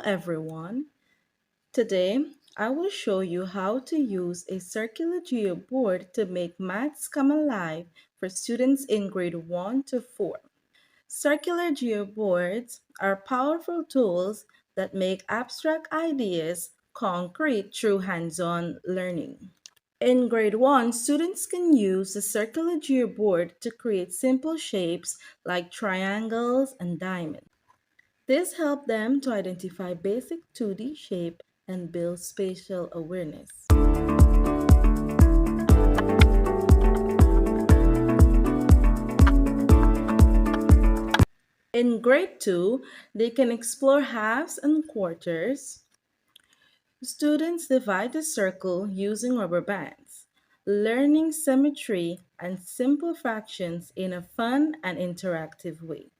everyone. Today, I will show you how to use a circular geoboard to make maths come alive for students in grade 1 to 4. Circular geoboards are powerful tools that make abstract ideas concrete through hands-on learning. In grade 1, students can use the circular geoboard to create simple shapes like triangles and diamonds. This helped them to identify basic 2D shape and build spatial awareness. In grade 2, they can explore halves and quarters. Students divide the circle using rubber bands, learning symmetry and simple fractions in a fun and interactive way.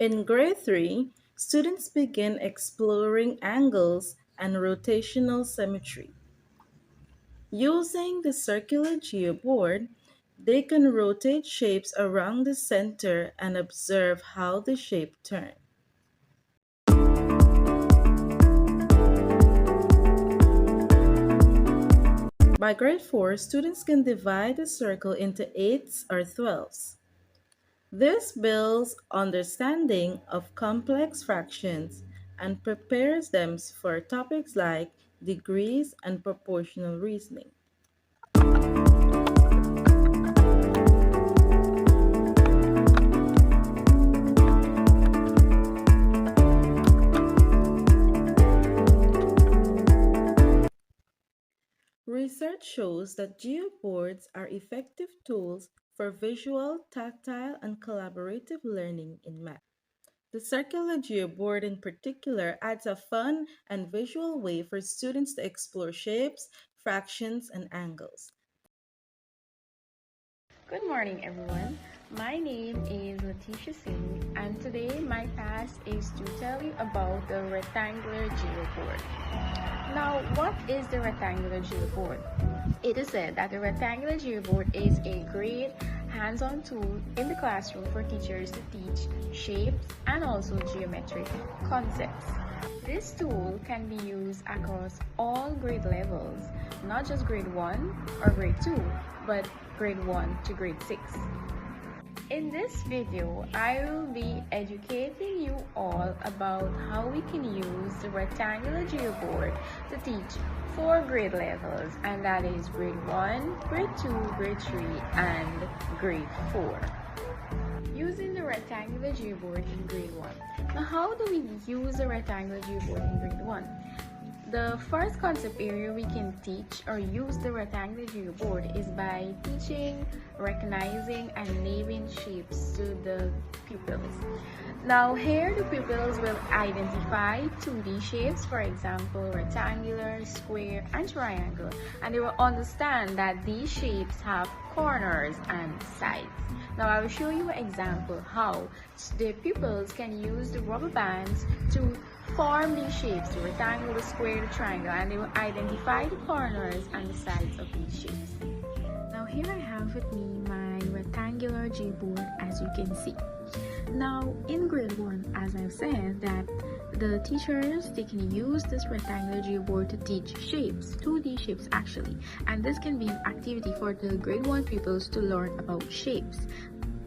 In grade 3, students begin exploring angles and rotational symmetry. Using the circular geoboard, they can rotate shapes around the center and observe how the shape turns. By grade 4, students can divide the circle into eighths or twelfths. This builds understanding of complex fractions and prepares them for topics like degrees and proportional reasoning. Research shows that geoboards are effective tools for visual, tactile, and collaborative learning in math. The circular geoboard in particular adds a fun and visual way for students to explore shapes, fractions, and angles. Good morning, everyone. My name is Letitia Singh, and today my task is to tell you about the rectangular geoboard. Now, what is the rectangular geoboard? It is said that the rectangular geoboard is a great hands-on tool in the classroom for teachers to teach shapes and also geometric concepts. This tool can be used across all grade levels, not just grade 1 or grade 2, but grade 1 to grade 6. In this video, I will be educating you all about how we can use the rectangular geoboard to teach 4 grade levels, and that is grade 1, grade 2, grade 3, and grade 4. Using the rectangular geoboard in grade 1. Now, how do we use the rectangular geoboard in grade 1? The first concept area we can teach or use the rectangular geoboard is by teaching, recognizing, and naming shapes to the pupils. Now here the pupils will identify 2D shapes, for example rectangular, square, and triangle, and they will understand that these shapes have corners and sides. Now I will show you an example how the pupils can use the rubber bands to form these shapes, the rectangle, the square, the triangle, and they will identify the corners and the sides of these shapes. Now here I have with me my rectangular geoboard, as you can see. Now in grade 1, as I've said, that the teachers, they can use this rectangular geoboard to teach shapes, 2D shapes actually, and this can be an activity for the grade 1 pupils to learn about shapes.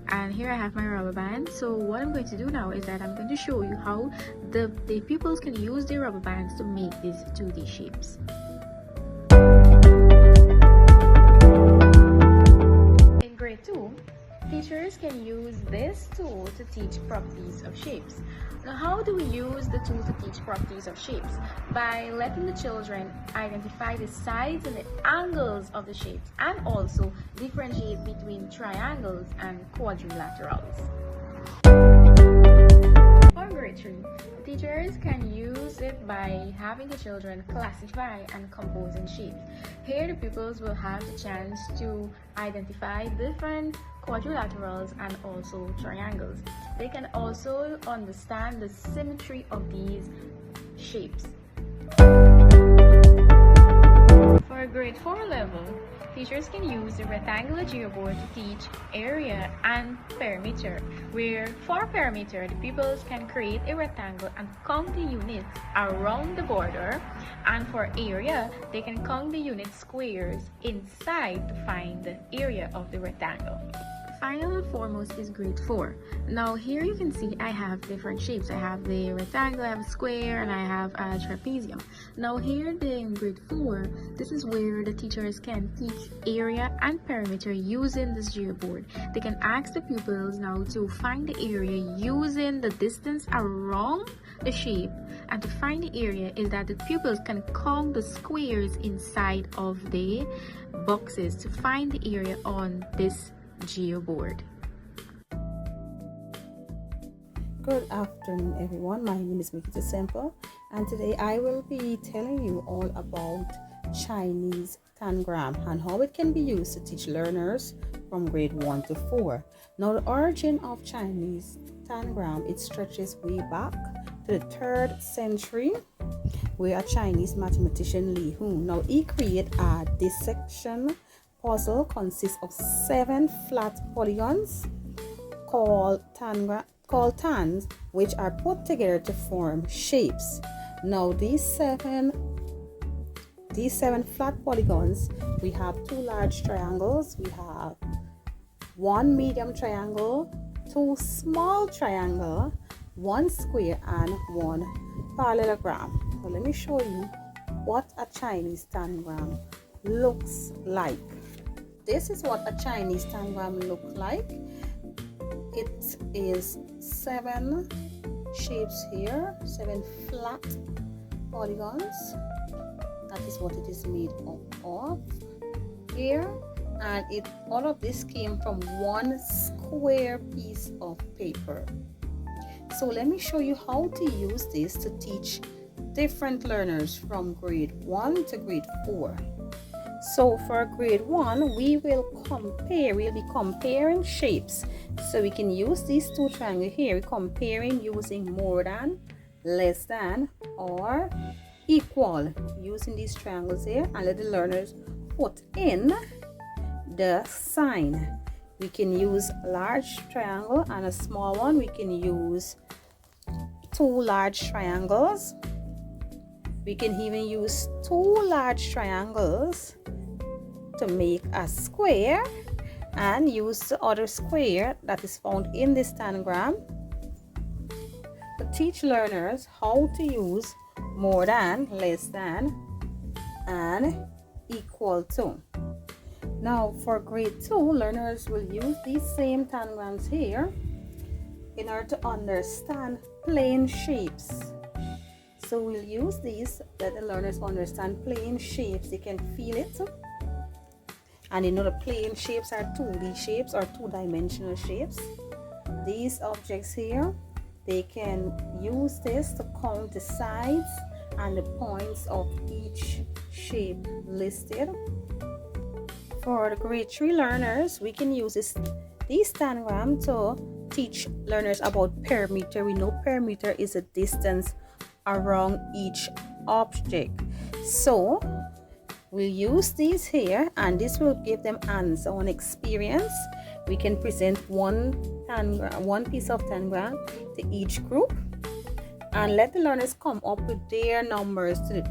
And here I have my rubber band. So what I'm going to do now is that I'm going to show you how the pupils can use their rubber bands to make these 2D shapes. In grade 2, teachers can use this tool to teach properties of shapes. Now, how do we use the tool to teach properties of shapes? By letting the children identify the sides and the angles of the shapes, and also differentiate between triangles and quadrilaterals. For grade 3, teachers can use it by having the children classify and composing shapes. Here the pupils will have the chance to identify different quadrilaterals and also triangles. They can also understand the symmetry of these shapes. For grade 4 level, teachers can use the rectangular geoboard to teach area and perimeter, where for perimeter, the pupils can create a rectangle and count the units around the border, and for area, they can count the unit squares inside to find the area of the rectangle. Final and foremost is grade 4. Now here you can see I have different shapes. I have the rectangle, I have a square, and I have a trapezium. Now here in grade 4, this is where the teachers can teach area and perimeter using this geoboard. They can ask the pupils now to find the area using the distance around the shape, and to find the area is that the pupils can count the squares inside of the boxes to find the area on this geoboard. Good afternoon, everyone. My name is Mikita Semple, and today I will be telling you all about Chinese tangram and how it can be used to teach learners from grade 1 to 4. Now, the origin of Chinese tangram, it stretches way back to the 3rd century, where a Chinese mathematician Li Hong, now he created a dissection puzzle consists of 7 flat polygons called tans, which are put together to form shapes. Now these seven flat polygons, we have 2 large triangles, we have 1 medium triangle, 2 small triangle, 1 square, and 1 parallelogram. So let me show you what a Chinese tangram looks like. This is what a Chinese tangram looks like. It is 7 shapes here, 7 flat polygons. That is what it is made of here, and all of this came from 1 square piece of paper. So let me show you how to use this to teach different learners from grade 1 to grade 4. So for grade 1, we'll be comparing shapes. So we can use these 2 triangles here, comparing using more than, less than, or equal, using these triangles here, and let the learners put in the sign. We can use a large triangle and a small one. We can use 2 large triangles. We can even use 2 large triangles to make a square, and use the other square that is found in this tangram to teach learners how to use more than, less than, and equal to. Now for grade 2, learners will use these same tangrams here in order to understand plane shapes. So we'll use these that the learners understand plane shapes. They can feel it, and they know the plane shapes are 2D shapes or 2-dimensional shapes. These objects here, they can use this to count the sides and the points of each shape listed. For the grade 3 learners, we can use these tangram to teach learners about perimeter. We know perimeter is a distance around each object. So we'll use these here, and this will give them hands-on experience. We can present one piece of tangram to each group, and let the learners come up with their numbers to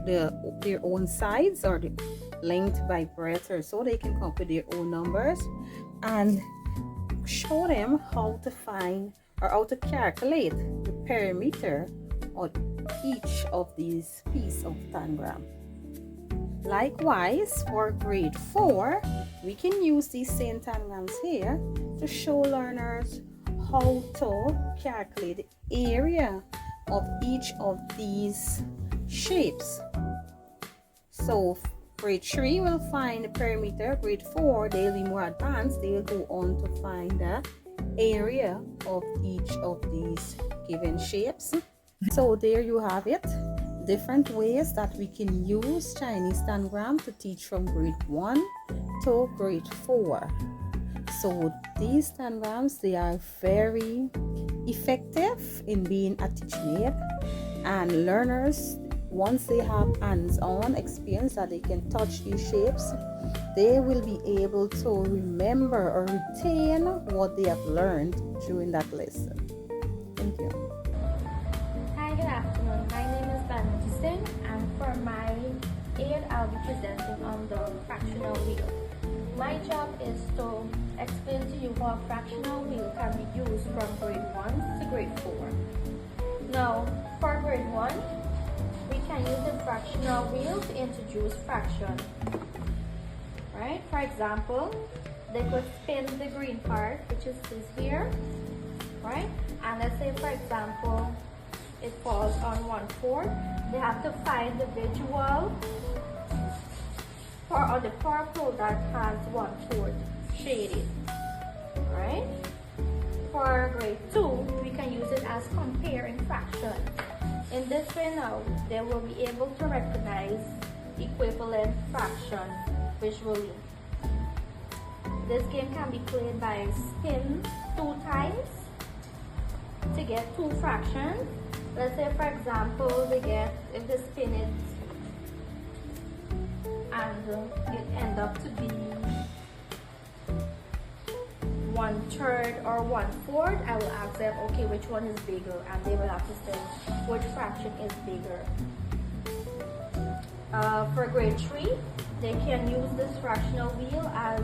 their own sides, or the length by breadth, or so they can come up with their own numbers, and show them how to find or how to calculate the perimeter of each of these pieces of tangram. Likewise, for grade 4, we can use these same tangrams here to show learners how to calculate the area of each of these shapes. So grade 3 will find the perimeter. Grade 4, they'll be more advanced. They'll go on to find the area of each of these given shapes. So there you have it. Different ways that we can use Chinese tangram to teach from grade 1 to grade 4. So these tangrams, they are very effective in being a teaching aid, and learners, once they have hands-on experience that they can touch these shapes, they will be able to remember or retain what they have learned during that lesson. Thank you. Hi, good afternoon. My name is Vanity Singh, and for my aid, I'll be presenting on the fractional wheel. My job is to explain to you how a fractional wheel can be used from grade 1 to grade 4. Now, for grade 1, we can use the fractional wheel to introduce fraction. Right? For example, they could spin the green part, which is this here, right? And let's say, for example, it falls on 1/4. They have to find the visual or on the purple that has 1/4 shaded, right? For grade 2, we can use it as comparing fraction. In this way now, they will be able to recognize equivalent fraction visually. This game can be played by spin 2 times to get 2 fractions. Let's say, for example, if they spin it and it ends up to be 1/3 or 1/4, I will ask them, okay, which one is bigger? And they will have to say which fraction is bigger. For grade 3, they can use this fractional wheel as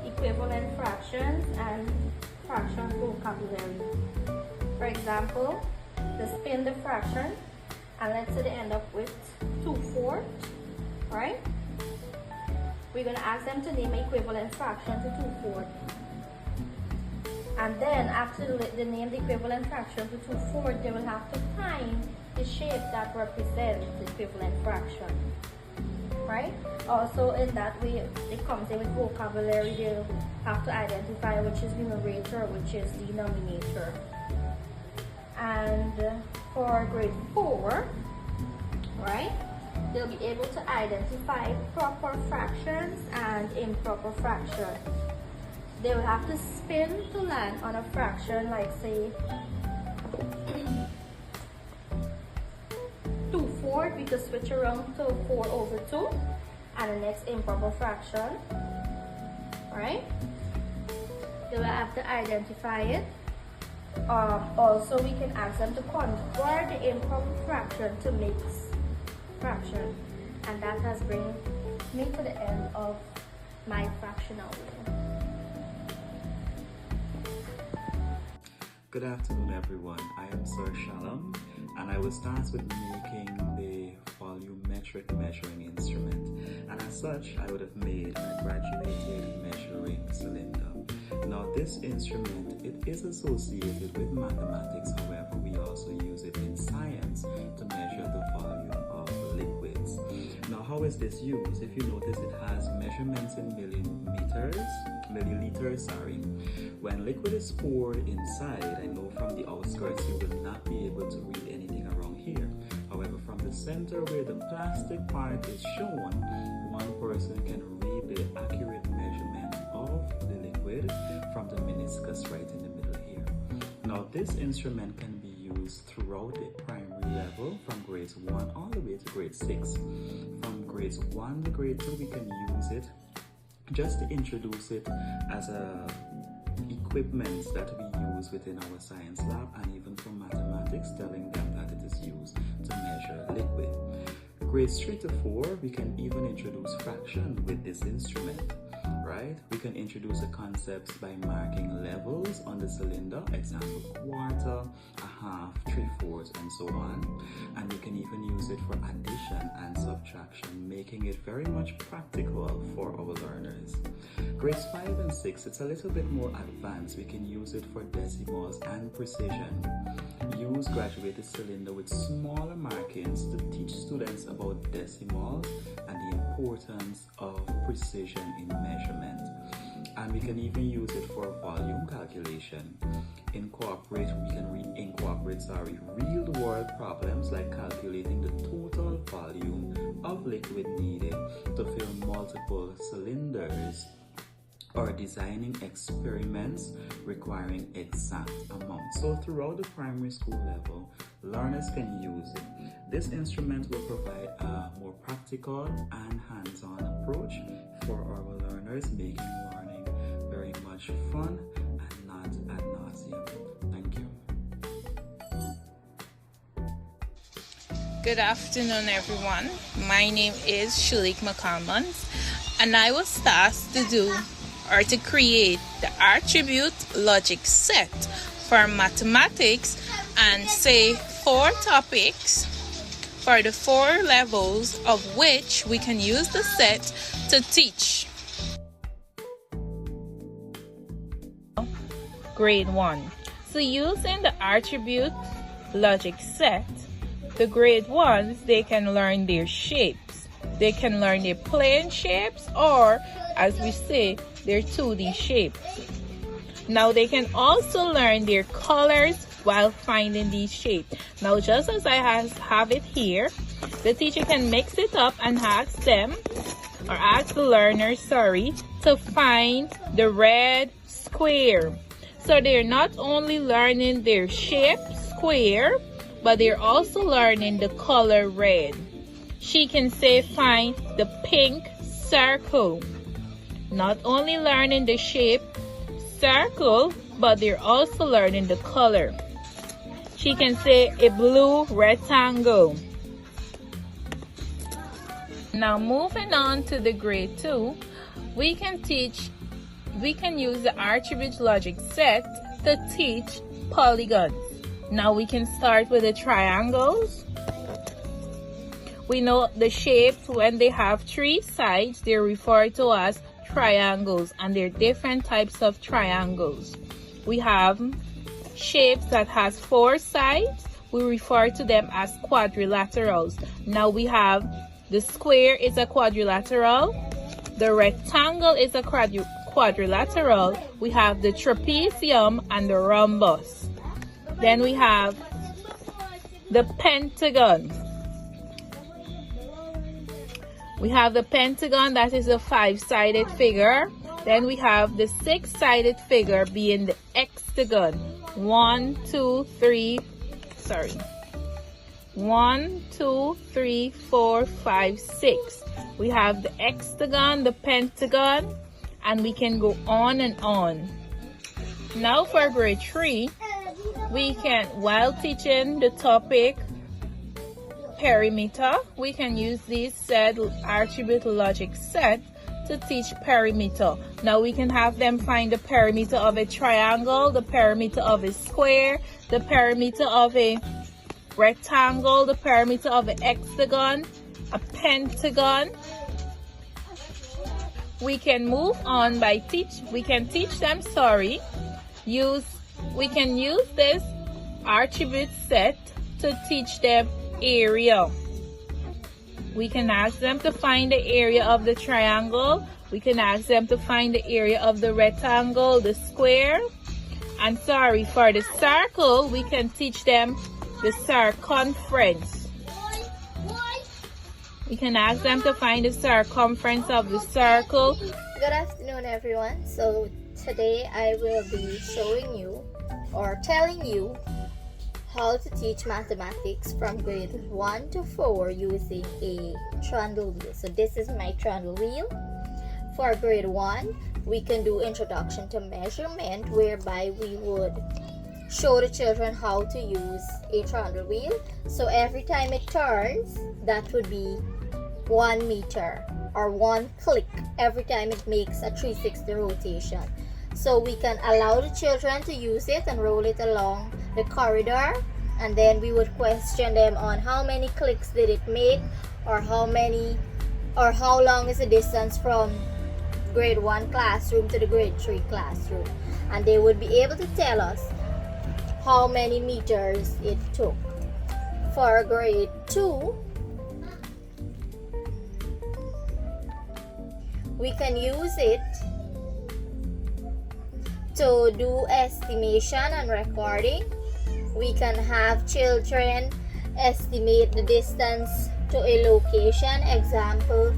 equivalent fractions and fraction vocabulary. For example, they spin the fraction and let's say they end up with 2/4, right? We're going to ask them to name equivalent fraction to 2/4. And then after they name the equivalent fraction to 2/4, they will have to find the shape that represents the equivalent fraction, right? Also in that way, it comes in with vocabulary. They'll have to identify which is numerator, which is denominator. And for grade 4, right, they'll be able to identify proper fractions and improper fractions. They will have to spin to land on a fraction like say 2/4. We could switch around to 4/2 and the next improper fraction, right? They will have to identify it. Also, we can ask them to convert the improper fraction to mixed fraction, and that has bring me to the end of my fractional wheel. Good afternoon, everyone. I am Sir Shalom, and I will start with making the volumetric measuring instrument. And as such, I would have made a graduated measuring cylinder. Now, this instrument, it is associated with mathematics. However, we also use it in science to measure the volume of liquids. Now, how is this used? If you notice, it has measurements in milliliters, sorry. When liquid is poured inside, I know from the outskirts you will not be able to read anything around here. However, from the center where the plastic part is shown, one person can read the accurate measurement of the liquid from the meniscus right in the middle here. Now, this instrument can be used throughout the primary level from grades 1 all the way to grade 6. From grades 1 to grade 2, we can use it just to introduce it as a equipment that we use within our science lab, and even for mathematics, telling them that it is used to measure liquid. Grades 3 to 4, we can even introduce fraction with this instrument, right? We can introduce the concepts by marking levels on the cylinder, example quarter, a half, 3/4, and so on. And we can even use it for addition and subtraction, making it very much practical for our learners. Grades 5 and 6, it's a little bit more advanced. We can use it for decimals and precision. Use graduated cylinder with smaller markings to teach students about decimals and the importance of precision in measurement. And we can even use it for volume calculation. We can incorporate real world problems like calculating the total volume of liquid needed to fill multiple cylinders or designing experiments requiring exact amounts. So throughout the primary school level, learners can use it. This instrument will provide a more practical and hands-on approach for our learners, making learning very much fun and not ad nauseum. Thank you. Good afternoon, everyone. My name is Shulik McCalmont, and I was tasked to do or to create the attribute logic set for mathematics and say 4 topics for the 4 levels of which we can use the set to teach. Grade 1. So using the attribute logic set, the grade 1s, they can learn their shapes. They can learn their plane shapes, or as we say, their 2D shapes. Now they can also learn their colors while finding these shapes. Now just as I have it here, the teacher can mix it up and ask them, or ask the learner, to find the red square. So they're not only learning their shape square, but they're also learning the color red. She can say find the pink circle. Not only learning the shape circle, but they're also learning the color. She can say a blue rectangle. Now moving on to the grade 2, we can use the attribute logic set to teach polygons. Now we can start with the triangles. We know the shapes, when they have 3 sides, they're referred to as triangles, and there are different types of triangles. We have shapes that has 4 sides. We refer to them as quadrilaterals. Now we have the square is a quadrilateral. The rectangle is a quadrilateral. We have the trapezium and the rhombus. Then we have the pentagon. We have the pentagon, that is a 5-sided figure. Then we have the 6-sided figure being the hexagon. 1, 2, 3, 4, 5, 6. We have the hexagon, the pentagon, and we can go on and on. Now for grade 3, we can, while teaching the topic perimeter, we can use this said attribute logic set to teach perimeter. Now we can have them find the perimeter of a triangle, the perimeter of a square, the perimeter of a rectangle, the perimeter of a hexagon, a pentagon. We can move on by we can teach them we can use this attribute set to teach them area. We can ask them to find the area of the triangle. We can ask them to find the area of the rectangle, the square. And for the circle, we can teach them the circumference. We can ask them to find the circumference of the circle. Good afternoon, everyone. So today I will be showing you or telling you how to teach mathematics from grade 1 to 4 using a trundle wheel. So this is my trundle wheel. For grade 1, we can do introduction to measurement, whereby we would show the children how to use a trundle wheel. So every time it turns, that would be 1 meter or 1 click every time it makes a 360 rotation. So we can allow the children to use it and roll it along the corridor, and then we would question them on how many clicks did it make, or how long is the distance from grade 1 classroom to the grade 3 classroom, and they would be able to tell us how many meters it took. For grade 2, we can use it to do estimation and recording. We can have children estimate the distance to a location, example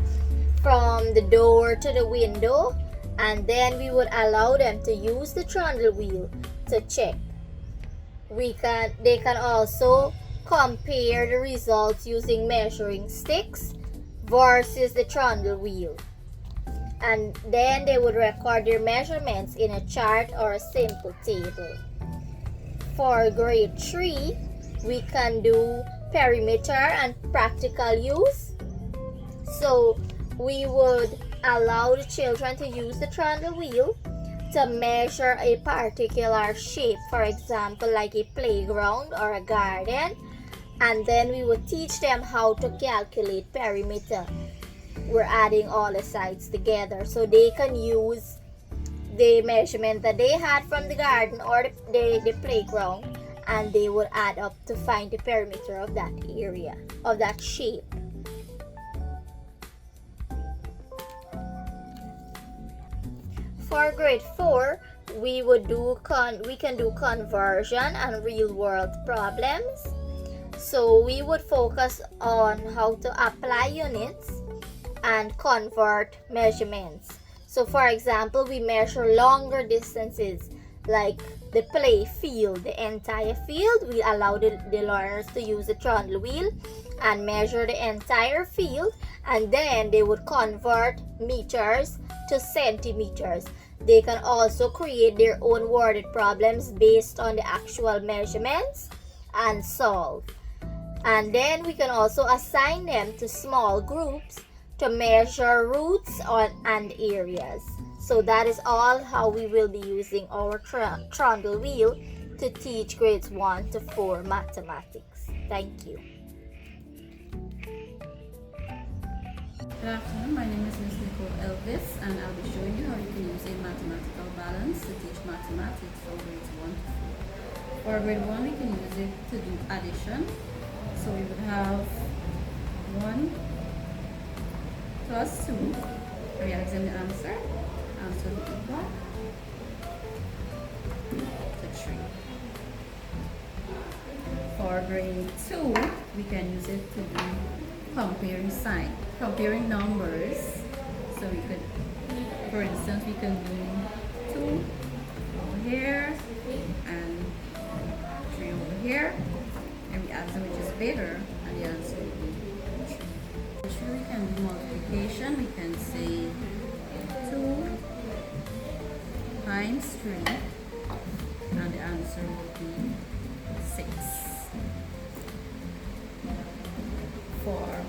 from the door to the window, and then we would allow them to use the trundle wheel to check. They can also compare the results using measuring sticks versus the trundle wheel. And then they would record their measurements in a chart or a simple table. For grade 3, we can do perimeter and practical use. So we would allow the children to use the trundle wheel to measure a particular shape, for example, like a playground or a garden, and then we would teach them how to calculate perimeter. We're adding all the sides together so they can use the measurement that they had from the garden or the playground, and they would add up to find the perimeter of that area, of that shape. For grade 4, we can do conversion and real world problems. So we would focus on how to apply units and convert measurements. So for example, we measure longer distances like the play field, the entire field. We allow the learners to use the trundle wheel and measure the entire field, and then they would convert meters to centimeters. They can also create their own worded problems based on the actual measurements and solve. And then we can also assign them to small groups to measure routes and areas. So that is all how we will be using our trundle wheel to teach grades 1 to 4 mathematics. Thank you. Good afternoon, my name is Ms. Nicole Elvis, and I'll be showing you how you can use a mathematical balance to teach mathematics for grades 1 to 4. For grade 1, we can use it to do addition. So we would have 1 plus 2. We are given the answer. Answer will equal to 3. For grade 2, we can use it to do comparing numbers. So we could, for instance, we can do 2 over here and 3 over here, and we answer which is bigger, and the answer will be 3. Sure, we can do multiplication. We can say 2 times 3, and the answer will be 6.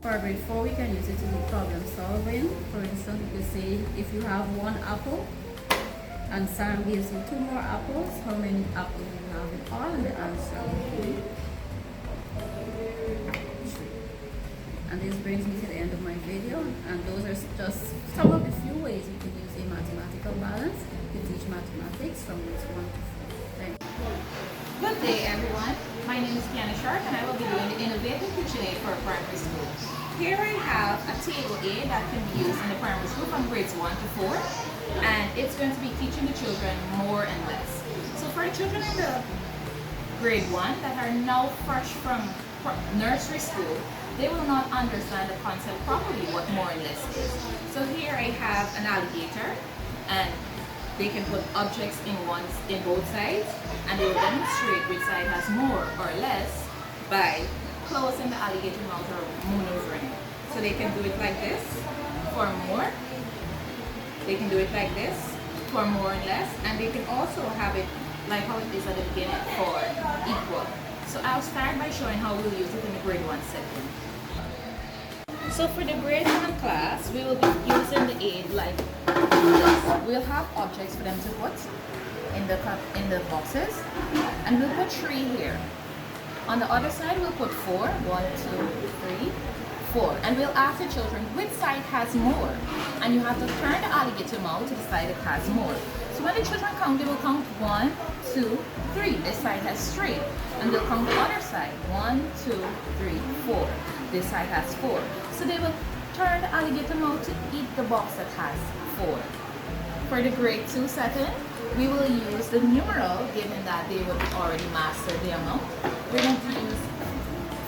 For grade 4, we can use it to do problem solving. For instance, we could say if you have 1 apple and Sam gives you 2 more apples, how many apples do you have in all? And the answer will be 3. And this brings me to the end of my video, and those are just some of the few ways you can use a mathematical balance to teach mathematics from grades 1 to 4. Thank you. Good day, everyone. My name is Kiana Sharp, and I will be doing the Innovative Kitchen Aid for primary school. Here I have a table aid that can be used in the primary school from grades 1 to 4, and it's going to be teaching the children more and less. So for the children in the grade 1 that are now fresh from nursery school, they will not understand the concept properly, what more and less is. So here I have an alligator, and they can put objects in both sides, and they will demonstrate which side has more or less by closing the alligator mouth or maneuvering it. So they can do it like this for more. They can do it like this for more and less, and they can also have it like how it is at the beginning for equal. So I'll start by showing how we'll use it in the grade 1 setting. So for the grade 1 class, we will be using the aid like this. We'll have objects for them to put in the boxes, and we'll put 3 here. On the other side, we'll put 4. 1, 2, 3, 4. And we'll ask the children which side has more. And you have to turn the alligator mouth to the side that has more. So when the children count, they will count 1, 2, 3. This side has 3. And they'll count the other side. 1, 2, 3, 4. This side has 4. So they will turn the alligator mouth to eat the box that has 4. For the grade 2 setting, we will use the numeral, given that they would already master the amount. We're going to use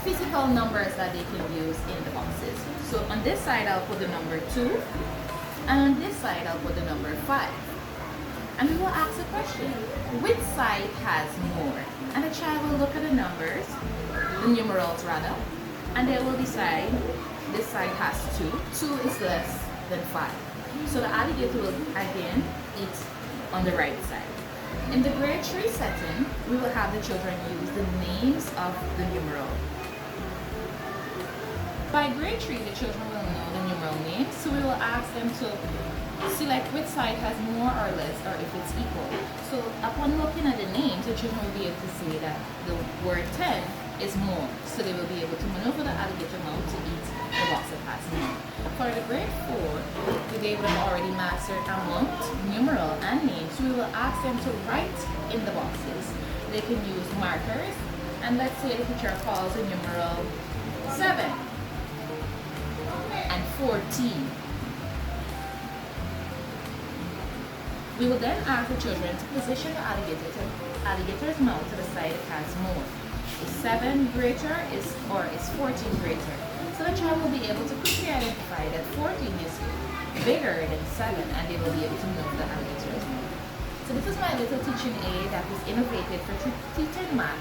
physical numbers that they can use in the boxes. So on this side, I'll put the number 2. And on this side, I'll put the number 5. And we will ask a question, which side has more? And the child will look at the numbers, the numerals rather, and they will decide this side has 2. 2 is less than 5. So the alligator will again eat on the right side. In the grade 3 setting, we will have the children use the names of the numeral. By grade 3, the children will know the numeral names, so we will ask them to select which side has more or less, or if it's equal. So upon looking at the names, the children will be able to say that the word 10 is more, so they will be able to maneuver the alligator mouth to eat the box that has more. For the grade 4, they would have already mastered amount, numeral, and names, so we will ask them to write in the boxes. They can use markers, and let's say the teacher calls the numeral 7 and 14. We will then ask the children to position the alligator's mouth to the side it has more. Is 7 greater is 14 greater? So the child will be able to quickly identify that 14 is bigger than 7, and they will be able to know the alligator's mouth. So this is my little teaching aid that was innovated for teaching math